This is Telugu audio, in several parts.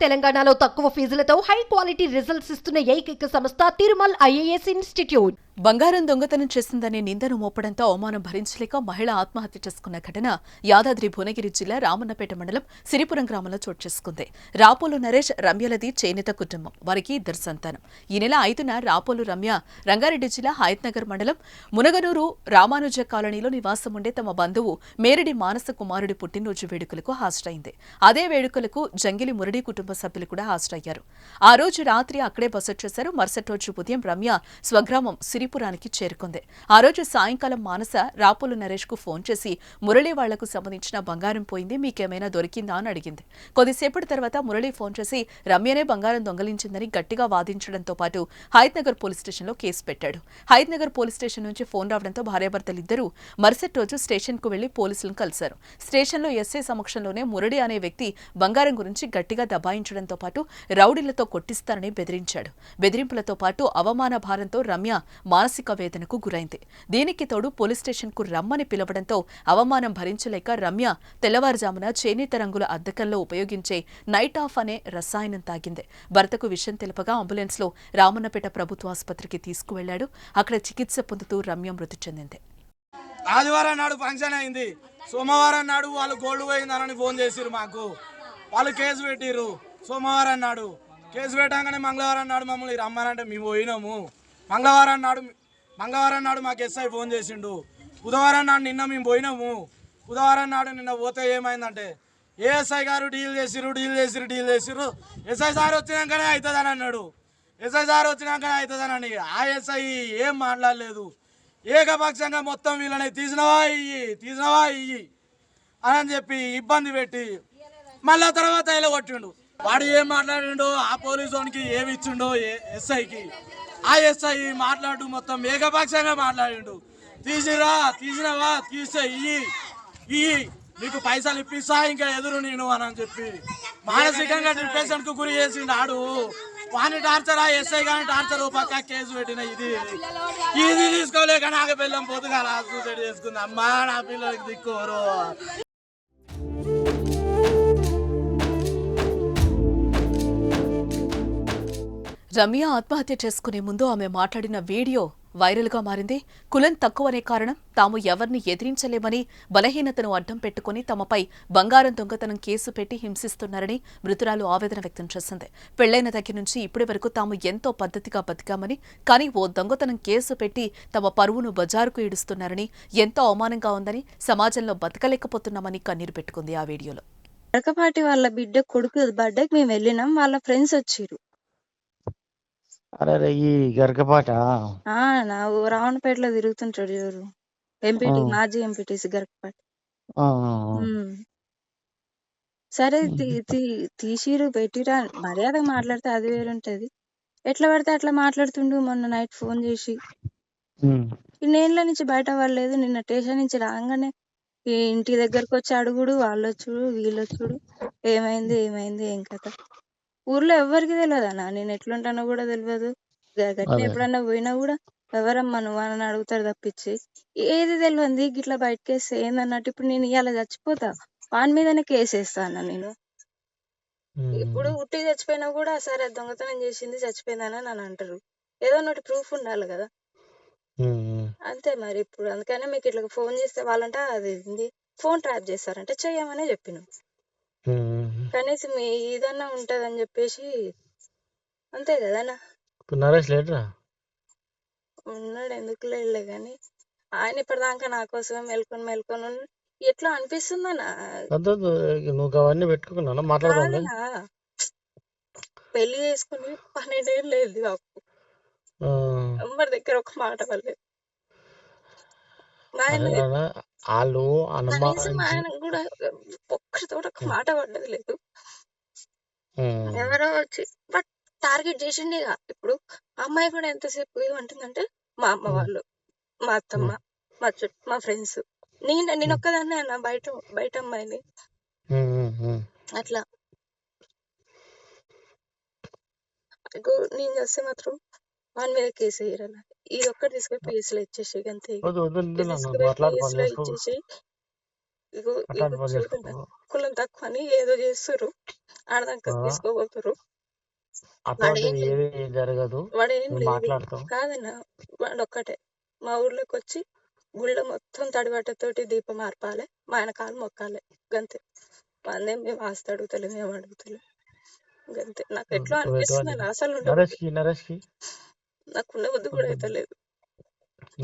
తెలంగాణలో తక్కువ ఫీజులతో హై క్వాలిటీ రిజల్ట్స్ ఇస్తున్న ఏకైక సంస్థ తిరుమల్ ఐఏఎస్ ఇన్స్టిట్యూట్. బంగారం దొంగతనం చేసిందనే నిందను మోపడంతో అవమానం భరించలేక మహిళ ఆత్మహత్య చేసుకున్న ఘటన యాదాద్రి భువనగిరి జిల్లా రామన్నపేట మండలం సిరిపురం గ్రామంలో చోటు చేసుకుంది. రాపోలు నరేష్, రమ్యలది చేనేత కుటుంబం. వారికి ఇద్దరు సంతానం. ఈ నెల 5న రాపోలు రమ్య రంగారెడ్డి జిల్లా హయత్నగర్ మండలం మునగనూరు రామానుజ కాలనీలో నివాసం ఉండే తమ బంధువు మేరడి మానస కుమారుడి పుట్టినరోజు వేడుకలకు హాజరైంది. అదే వేడుకలకు జంగిలి మురడి కుటుంబ సభ్యులు కూడా హాజరయ్యారు. ఆ రోజు రాత్రి అక్కడే బస చేశారు. మరుసటి రోజు ఉదయం రమ్య స్వగ్రామం సిరిపురానికి చేరుకుంది. ఆ రోజు సాయంకాలం మానస రాపోలు నరేష్ కు ఫోన్ చేసి మురళి వాళ్లకు సంబంధించిన బంగారం పోయింది, మీకేమైనా దొరికిందా అని అడిగింది. కొద్దిసేపటి తర్వాత మురళి ఫోన్ చేసి రమ్యనే బంగారం దొంగలించిందని గట్టిగా వాదించడంతో పాటు హయత్నగర్ పోలీస్ స్టేషన్లో కేసు పెట్టాడు. హయత్నగర్ పోలీస్ స్టేషన్ నుంచి ఫోన్ రావడంతో భార్యాభర్తలిద్దరూ మరుసటి రోజు స్టేషన్ కు వెళ్లి పోలీసులను కలిశారు. స్టేషన్లో ఎస్ఐ సమక్షంలోనే మురళి అనే వ్యక్తి బంగారం గురించి గట్టిగా దబాయించడంతో పాటు రౌడీలతో కొట్టిస్తారని బెదిరించాడు. బెదిరింపులతో పాటు అవమాన భారంతో రమ్య మానసిక వేదనకు గురైంది. దీనికి తోడు పోలీస్ స్టేషన్ కు రమ్మని పిలవడంతో అవమానం భరించలేక రమ్య తెల్లవారుజామున చేనేత రంగుల అద్దకంలో ఉపయోగించే నైట్ ఆఫ్ అనే రసాయనం తాగింది. భర్తకు విషయం తెలుపగా అంబులెన్స్ లో రామన్నపేట ప్రభుత్వ ఆసుపత్రికి తీసుకువెళ్లాడు. అక్కడ చికిత్స పొందుతూ రమ్య మృతి చెందింది. ఆదివారం నాడు ఫంక్షన్ అయింది. సోమవారం నాడు వాళ్ళు గోల్డ్ పోయిందని ఫోన్ చేసిరు మాకు. వాళ్ళు కేసు పెట్టిర్రు. సోమవారం నాడు కేసు పెట్టగానే మంగళవారం నాడు మమ్మల్ని రమ్మనంటే మేము పోయినాము. మంగళవారం నాడు మాకు ఎస్ఐ ఫోన్ చేసిండు. బుధవారం నాడు నిన్న మేము పోయినాము. బుధవారం నాడు నిన్న పోతే ఏమైందంటే ఏఎస్ఐ గారు డీల్ చేసిరు. ఎస్ఐ సార్ వచ్చినాకనే అవుతుందని అన్నాడు. ఆ ఎస్ఐ ఏం మాట్లాడలేదు. ఏకపక్షంగా మొత్తం వీళ్ళని తీసినవా ఇయ్యి అని చెప్పి ఇబ్బంది పెట్టి మళ్ళా తర్వాత ఇలా కొట్టిండు. వాడు ఏం మాట్లాడిండో ఆ పోలీసు వానికి ఏమి ఇచ్చిండో ఎస్ఐకి, ఆ ఎస్ఐ మాట్లాడు మొత్తం ఏకపక్షంగా మాట్లాడిండు. తీసినవా తీస్తే ఇయ్యి నీకు పైసలు ఇప్పిస్తా ఇంకా ఎదురు నేను అని చెప్పి మానసికంగా డిప్రెషన్ కు గురి చేసిండు. ఆడు వాని టార్చర్, ఆ ఎస్ఐ కానీ టార్చర్ పక్క కేసు పెట్టిన ఇది తీసుకోలేక నాకు పిల్లం పొద్దుగా సూసైడ్ చేసుకుంది. అమ్మా నా పిల్లలకి దిక్కోరు. రమ్య ఆత్మహత్య చేసుకునే ముందు ఆమె మాట్లాడిన వీడియో వైరల్ గా మారింది. కులం తక్కువనే కారణం, తాము ఎవరిని ఎదిరించలేమని బలహీనతను అడ్డం పెట్టుకుని తమపై బంగారం దొంగతనం కేసు పెట్టి హింసిస్తున్నారని మృతురాలు ఆవేదన వ్యక్తం చేసింది. పెళ్లైన దగ్గర నుంచి ఇప్పటి వరకు తాము ఎంతో పద్ధతిగా బతికామని, కానీ ఓ దొంగతనం కేసు పెట్టి తమ పరువును బజారుకు ఈడుస్తున్నారని, ఎంతో అవమానంగా ఉందని, సమాజంలో బతకలేకపోతున్నామని కన్నీరు పెట్టుకుంది ఆ వీడియోలో. గరకపాటి వాళ్ళ బిడ్డ కొడుకు బర్త్డేకి మేము వెళ్ళినాం. వాళ్ళ ఫ్రెండ్స్ వచ్చిర్రు. అరే ఈ గరకపాట నా రావణపేటలో తిరుగుతుంటాడు ఎవరు, ఎంపీటీ మాజీ ఎంపీటీసీ గరకపాటి. సరే తీసిరు పెట్టిరా, మర్యాద మాట్లాడితే అది వేరుంటది. ఎట్లా పడితే అట్లా మాట్లాడుతుండు. మొన్న నైట్ ఫోన్ చేసి ఇన్నేళ్ల నుంచి బయట పడలేదు. నిన్న స్టేషన్ నుంచి రాగానే ఇంటి దగ్గరకు వచ్చి అడుగుడు, వాళ్ళొచ్చుడు వీళ్ళొచ్చుడు, ఏమైంది ఏం కథ. ఊర్లో ఎవరికి తెలియదు అన్న, నేను ఎట్లుంటానో కూడా తెలియదు. గట్టి ఎప్పుడన్నా పోయినా కూడా ఎవరమ్మా నువ్వు అని అడుగుతారు తప్పించి ఏది తెలియదు. గిట్లా బయటకేస్తే ఏందన్నట్టు. ఇప్పుడు నేను ఇవాళ చచ్చిపోతా, వాని మీదనే కేసు వేస్తా అన్న నేను. ఇప్పుడు ఉట్టి చచ్చిపోయినా కూడా సరే దొంగతనం చేసింది చచ్చిపోయిందని నన్ను అంటారు. ఏదో ఒకటి ప్రూఫ్ ఉండాలి కదా, అంతే మరి. ఇప్పుడు అందుకనే మీకు ఇట్లా ఫోన్ చేస్తే వాళ్ళంట అది ఫోన్ ట్రాప్ చేస్తారంటే చెయ్యమనే చెప్పిన. కనీసం ఏదన్నా ఉంటదని చెప్పేసి అంతే కదన్నా. ఉన్నాడు, ఎందుకు లేడులే గాని ఆయన ఇప్పటిదాకా నా కోసం మెల్కొని ఎట్లా అనిపిస్తుందన్నా. పెళ్లి చేసుకుని 12 ఏళ్ళు లేదు నాకు. ఎవరి దగ్గర ఒక మాట పడలేదు. కనీసం ఆయన కూడా ఒక్కరితో ఒక మాట పడ్డది లేదు. ఎవరో వచ్చి బట్ టార్గెట్ చేసిండేగా. ఇప్పుడు అమ్మాయి కూడా ఎంతసేపు ఏమంటుందంటే మా అమ్మ వాళ్ళు, మా అత్తమ్మ, మా ఫ్రెండ్స్, నేను ఒక్కదాన్నే అన్న బయట అమ్మాయిని అట్లా. నేను చేస్తే మాత్రం వాని మీద కేసు వేయరన్న. ఇది ఒక్కటి తీసుకొని పిఎస్లో ఇచ్చేసి అంతే. పిఎస్లో ఇచ్చేసి కులం తక్కువ అని ఏదో చేస్తారు. ఆడదాకా తీసుకోబోతురు. అటువంటిది ఏది జరగదు. వాడేం నువ్వు లేదు మాట్లాడతావు. కాదన్నా, వాడు ఒక్కటే మా ఊర్లోకి వచ్చి గుళ్ళో మొత్తం తడిబట్టతోటి దీపం ఆర్పాలి, మా ఆయన కాలు మొక్కాలి, గంతే. వాళ్ళేం మేము ఆస్తి అడుగుతలేము, మేము అడుగుతలేము, గంతే. నాకు ఎట్లా నువ్వు అనిపిస్తుంది ఎటువంటి అసలు నరేష్కి నాకు ఉండే బుద్ధి కూడా అయితే లేదు.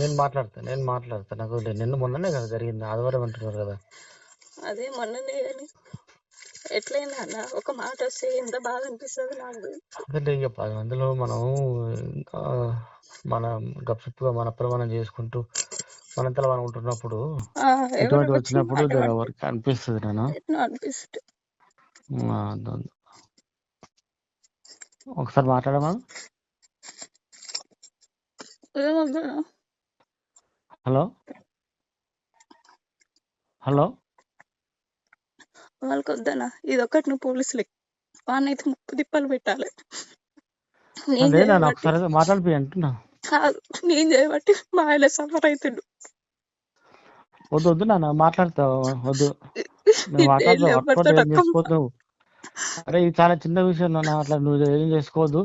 నేను మాట్లాడతా. నాకు నిన్న మొన్ననే కదా జరిగింది, ఆదివారం అంటున్నారు కదా. అదే మొన్ననే కానీ ఎట్లయింది అన్న, ఒక మాట వస్తే ఎంత బాధ అనిపిస్తుంది నాకు. అదే ఇక 10 మందిలో మనం ఇంకా మన గప్చుప్గా మన ప్రమాణం చేసుకుంటూ మనంతలో మనం ఉంటున్నప్పుడు ఎవరు ఇటువంటి వచ్చి వచ్చినప్పుడు మాట పడితే ఎవరికి అనిపిస్తుంది నేను ఎట్లా అనిపిస్తుంది. ఒకసారి మాట్లాడమా. ఏమన్నా హలో వాళ్ళకి వద్దనా, ఇది ఒకటి నువ్వు పోలీసులకి వాడినైతే 30 తిప్పలు పెట్టాలి. నేను లేదా చేయబట్టి ఒకసారి మాట్లాడిపోయి అంటున్నా. కాదు, నేను చేయబట్టి మా ఆయన సఫర్ అవుతుండు. వద్దు నాన్న, మాట్లాడతావు వద్దు, నేను ఎవరితో మాట్లాడతావు అటువంటి ఏం చేసుకోవద్దు నువ్వు. అరే ఇది చాలా చిన్న విషయం నాన్న, అట్లా నువ్వు ఏం చేసుకోవద్దు,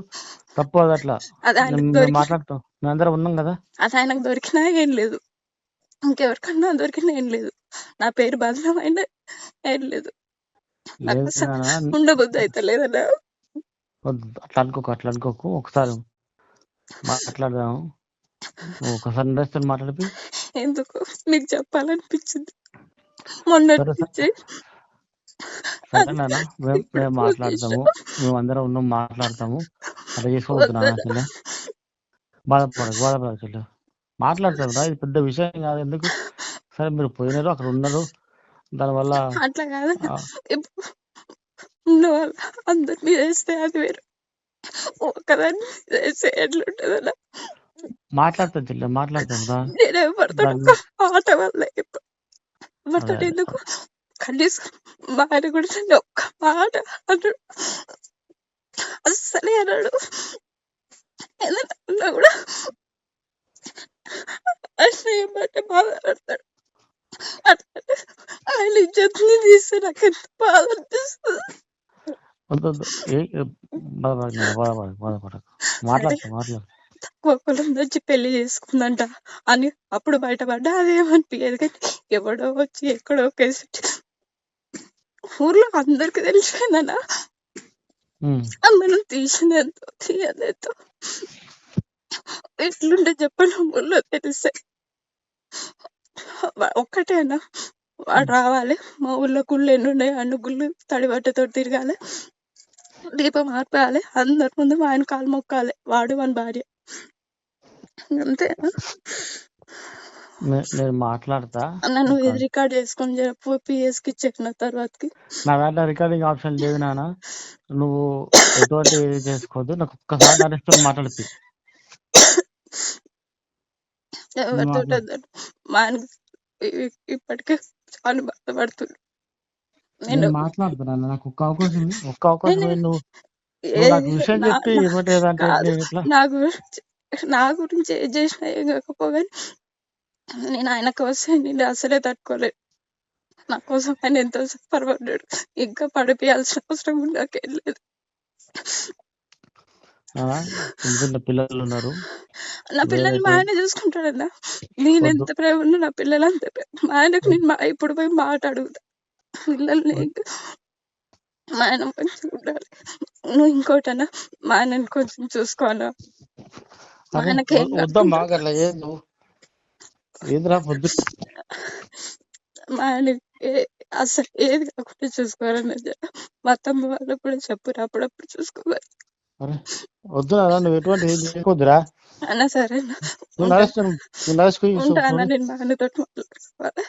తప్పు అది అట్లా. అది ఆయనకు మేము దొరికి మాట్లాడతాం, మేము అందరం ఉన్నాం కదా. అది ఆయనకు దొరికినా ఏం లేదు, ఇంకెవరికన్నా దొరికినా ఏం లేదు, నా పేరు బదనామైన ఏం లేదు. నాకు లేదు అసలు నాన్న, ఉండబుద్ధి అయితే లేదన్నా. వద్దు అట్లా అనుకోకు. ఒకసారి మాట్లాడదాము, ఒకసారి నరేష్తో మాట్లాడిపి. ఎందుకు నీకు చెప్పాలనిపించింది మొన్నటి సరే నుంచి. సరే నాన్న, మేము ఇప్పుడు ఫోన్ మాట్లాడతాము, చేసావు. మేము అందరం ఉన్నాం, మాట్లాడతాము. అట్లా చేసుకోవద్దు నాన్న, వద్దన్నా. అసలే బాధపడకు అసలు. మాట్లాడతాం రా, ఇది పెద్ద విషయం కాదు. ఎందుకు? సరే మీరు పోయినారు, అక్కడ ఉన్నారు, దానివల్ల అట్లా కాదన్నా, ఇప్పుడు ఉన్న వాళ్ళు అందరినీ చేస్తే అది వేరు, ఒకదాన్ని చేస్తే ఎట్లుంటదన్నా. మాట్లాడతాం చెల్లె, మాట్లాడతాం రా. నేనే పడతాను దాన్ని ఒక ఆట వల్ల పడతాడు. ఎందుకు కనీసం మా ఆయన కూడా నన్ను ఒక్క మాట అన్నాడు, అస్సలే అన్నాడు. ఏదన్నా ఉన్నా కూడా అట్లా ఏమంటే బాధపడతాడు. అట్లా ఆయన ఇజ్జత్ని తీస్తే నాకు ఎంత బాధ అనిపిస్తుంది. వద్దు బాధపడకు, మాట్లాడతాం. తక్కువ కులం నుంచి పెళ్లి చేసుకుందంట అని అప్పుడు బయటపడ్డా అదేమనిపించేది, కానీ ఎవడో వచ్చి ఎక్కడో కేసు ఊర్లో అందరికి తెలిసిపోయిందన్న. మనం తీసినంతో తీయలేదో ఎట్లుంటే చెప్పను ఊళ్ళో తెలిస్తే. ఒక్కటేనా, వాడు రావాలి, మా ఊళ్ళో గుళ్ళు ఎన్ని ఉన్నాయి అన్ని గుళ్ళు తడిబట్టతో తిరగాలి, దీపం ఆర్పేయాలి, అందరి ముందు మా ఆయన కాలు మొక్కాలి, వాడు మన భార్య, అంతే. నేను మాట్లాడతా, నన్ను ఇది రికార్డ్ చేసుకొని చెప్పు, పిఎస్కి ఇచ్చేసిన తర్వాతకి. నా దాంట్లో రికార్డింగ్ ఆప్షన్ లేదు నాన్న, నువ్వు ఎటువంటి చేసుకోవద్దు. నాకు ఒక్కసారి నరేష్తో మాట్లాడిపి. ఎవరితో మా ఆయన ఇప్పటికే చాలా బాధపడుతుంది. నేను మాట్లాడుతున్నా, నాకు ఒక్క అవకాశం నువ్వు నాకు విషయం చెప్పి ఏమంటే నా గురించి ఏం చేసినా ఏం కాకపోగా నేను ఆయనకు వస్తే నేను అసలే తట్టుకోలేదు. నా కోసం ఆయన ఎంతో పరపడ్డాడు, ఇంకా పడిపోయాల్సిన అవసరం నాకేం లేదు. చిన్న పిల్లలు ఉన్నారు, నా పిల్లల్ని మా ఆయన చూసుకుంటాడన్నా. నేను ఎంత ప్రేమ ఉన్నా నా పిల్లలు అంత ప్రేమ. మా ఆయనకు నేను ఇప్పుడు పోయి మాట అడుగుతా, పిల్లల్ని మా ఆయన మంచిగా ఉండాలి. నువ్వు ఇంకోటన్నా, మా ఆయనని కొంచెం చూసుకోవాలా. మా ఆయనకి మా ఆయన అసలు ఏది కాకుండా చూసుకోవాలని మా తమ్ముడు వాళ్ళకు కూడా చెప్పురా, అప్పుడప్పుడు చూసుకోవాలి. నువ్వు ఎటువంటి ఏం చేయకొద్దురా అన్నా. సరే ఉంటా అన్న, నేను మా ఆయనతో మాట్లాడుకోవాలి.